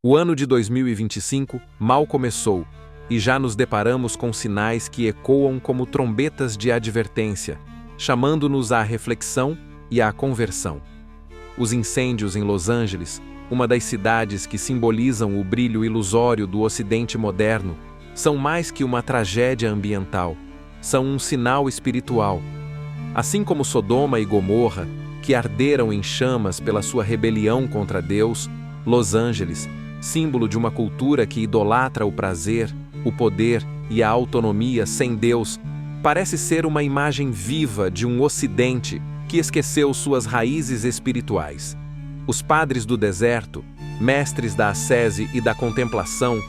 O ano de 2025 mal começou e já nos deparamos com sinais que ecoam como trombetas de advertência, chamando-nos à reflexão e à conversão. Os incêndios em Los Angeles, uma das cidades que simbolizam o brilho ilusório do Ocidente moderno, são mais que uma tragédia ambiental, são um sinal espiritual. Assim como Sodoma e Gomorra, que arderam em chamas pela sua rebelião contra Deus, Los Angeles, símbolo de uma cultura que idolatra o prazer, o poder e a autonomia sem Deus, parece ser uma imagem viva de um Ocidente que esqueceu suas raízes espirituais. Os padres do deserto, mestres da ascese e da contemplação,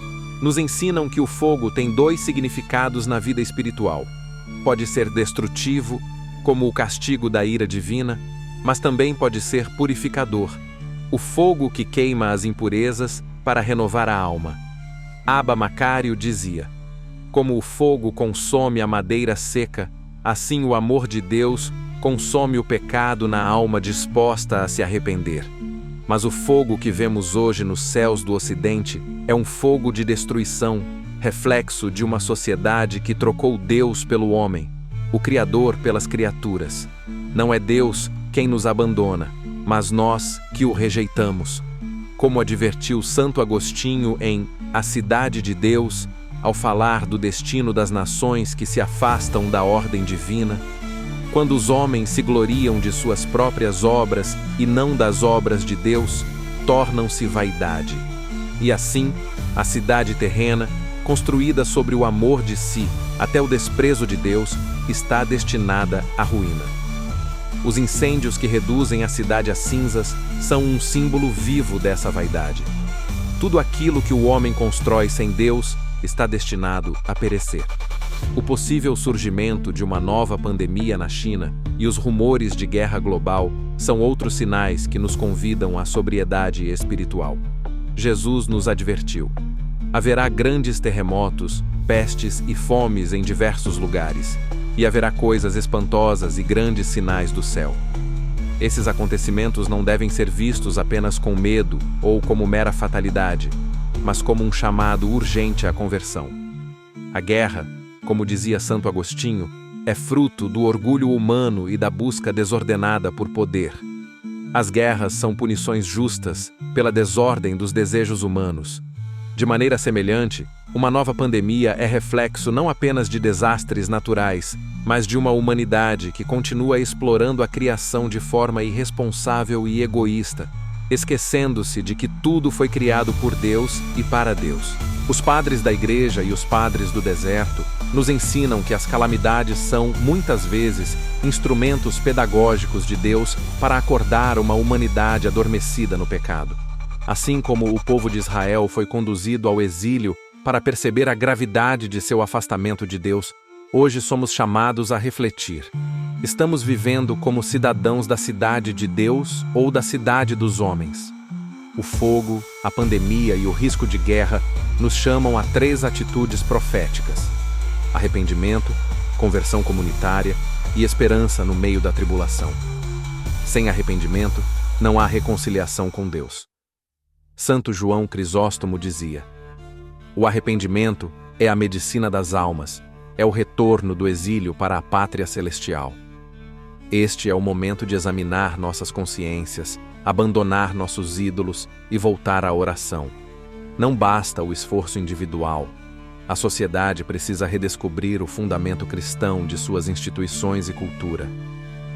nos ensinam que o fogo tem dois significados na vida espiritual. Pode ser destrutivo, como o castigo da ira divina, mas também pode ser purificador, o fogo que queima as impurezas para renovar a alma. Abba Macário dizia: como o fogo consome a madeira seca, assim o amor de Deus consome o pecado na alma disposta a se arrepender. Mas o fogo que vemos hoje nos céus do Ocidente é um fogo de destruição, reflexo de uma sociedade que trocou Deus pelo homem, o Criador pelas criaturas. Não é Deus quem nos abandona, mas nós que o rejeitamos. Como advertiu Santo Agostinho em A Cidade de Deus, ao falar do destino das nações que se afastam da ordem divina, quando os homens se gloriam de suas próprias obras e não das obras de Deus, tornam-se vaidade. E assim, a cidade terrena, construída sobre o amor de si, até o desprezo de Deus, está destinada à ruína. Os incêndios que reduzem a cidade a cinzas são um símbolo vivo dessa vaidade. Tudo aquilo que o homem constrói sem Deus está destinado a perecer. O possível surgimento de uma nova pandemia na China e os rumores de guerra global são outros sinais que nos convidam à sobriedade espiritual. Jesus nos advertiu: haverá grandes terremotos, pestes e fomes em diversos lugares, e haverá coisas espantosas e grandes sinais do céu. Esses acontecimentos não devem ser vistos apenas com medo ou como mera fatalidade, mas como um chamado urgente à conversão. A guerra, como dizia Santo Agostinho, é fruto do orgulho humano e da busca desordenada por poder. As guerras são punições justas pela desordem dos desejos humanos. De maneira semelhante, uma nova pandemia é reflexo não apenas de desastres naturais, mas de uma humanidade que continua explorando a criação de forma irresponsável e egoísta, esquecendo-se de que tudo foi criado por Deus e para Deus. Os padres da Igreja e os padres do deserto nos ensinam que as calamidades são, muitas vezes, instrumentos pedagógicos de Deus para acordar uma humanidade adormecida no pecado. Assim como o povo de Israel foi conduzido ao exílio para perceber a gravidade de seu afastamento de Deus, hoje somos chamados a refletir. Estamos vivendo como cidadãos da cidade de Deus ou da cidade dos homens? O fogo, a pandemia e o risco de guerra nos chamam a 3 atitudes proféticas: arrependimento, conversão comunitária e esperança no meio da tribulação. Sem arrependimento, não há reconciliação com Deus. Santo João Crisóstomo dizia: o arrependimento é a medicina das almas, é o retorno do exílio para a pátria celestial. Este é o momento de examinar nossas consciências, abandonar nossos ídolos e voltar à oração. Não basta o esforço individual. A sociedade precisa redescobrir o fundamento cristão de suas instituições e cultura.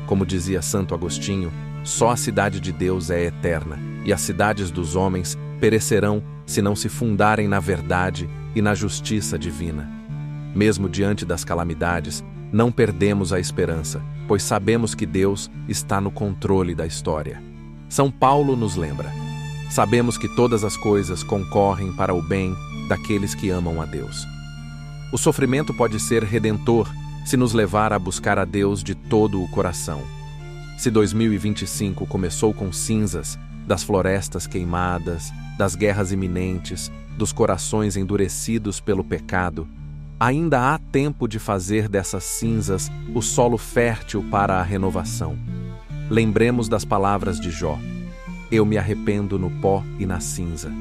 Como dizia Santo Agostinho, só a cidade de Deus é eterna, e as cidades dos homens perecerão se não se fundarem na verdade e na justiça divina. Mesmo diante das calamidades, não perdemos a esperança, pois sabemos que Deus está no controle da história. São Paulo nos lembra: sabemos que todas as coisas concorrem para o bem daqueles que amam a Deus. O sofrimento pode ser redentor se nos levar a buscar a Deus de todo o coração. Se 2025 começou com cinzas, das florestas queimadas, das guerras iminentes, dos corações endurecidos pelo pecado, ainda há tempo de fazer dessas cinzas o solo fértil para a renovação. Lembremos das palavras de Jó: eu me arrependo no pó e na cinza.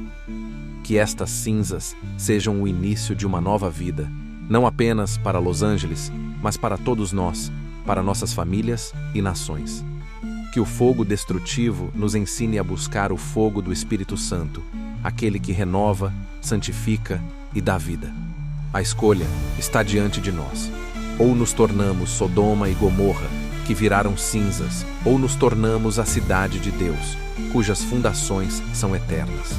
Que estas cinzas sejam o início de uma nova vida, não apenas para Los Angeles, mas para todos nós, para nossas famílias e nações. Que o fogo destrutivo nos ensine a buscar o fogo do Espírito Santo, aquele que renova, santifica e dá vida. A escolha está diante de nós. Ou nos tornamos Sodoma e Gomorra, que viraram cinzas, ou nos tornamos a cidade de Deus, cujas fundações são eternas.